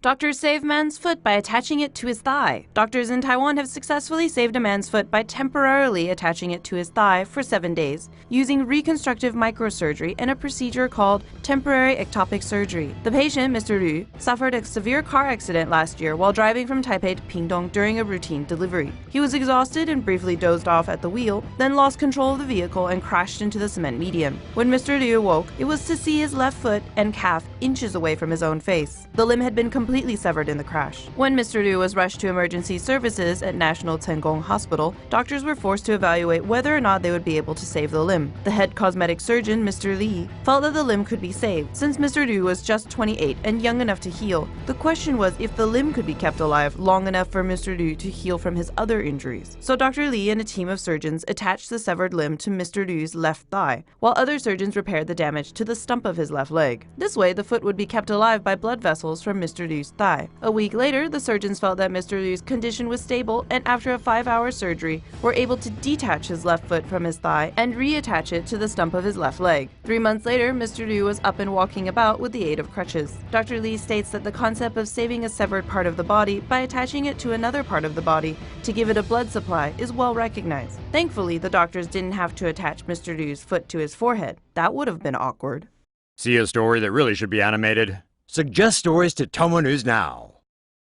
Doctors save man's foot by attaching it to his thigh. Doctors in Taiwan have successfully saved a man's foot by temporarily attaching it to his thigh for 7 days, using reconstructive microsurgery and a procedure called temporary ectopic surgery. The patient, Mr. Liu, suffered a severe car accident last year while driving from Taipei to Pingtung during a routine delivery. He was exhausted and briefly dozed off at the wheel, then lost control of the vehicle and crashed into the cement median. When Mr. Liu awoke, it was to see his left foot and calf inches away from his own face. The limb had been completely severed in the crash. When Mr. Liu was rushed to emergency services at National Cheng Kung Hospital, doctors were forced to evaluate whether or not they would be able to save the limb. The head cosmetic surgeon, Mr. Li, felt that the limb could be saved, since Mr. Liu was just 28 and young enough to heal. The question was if the limb could be kept alive long enough for Mr. Liu to heal from his other injuries. So Dr. Li and a team of surgeons attached the severed limb to Mr. Liu's left thigh, while other surgeons repaired the damage to the stump of his left leg. This way, the foot would be kept alive by blood vessels from Mr. Liu's thigh. A week later, the surgeons felt that Mr. Liu's condition was stable, and after a 5-hour surgery, were able to detach his left foot from his thigh and reattach it to the stump of his left leg. 3 months later, Mr. Liu was up and walking about with the aid of crutches. Dr. Li states that the concept of saving a severed part of the body by attaching it to another part of the body to give it a blood supply is well recognized. Thankfully, the doctors didn't have to attach Mr. Liu's foot to his forehead. That would have been awkward. See a story that really should be animated? Suggest stories to Tomo News now.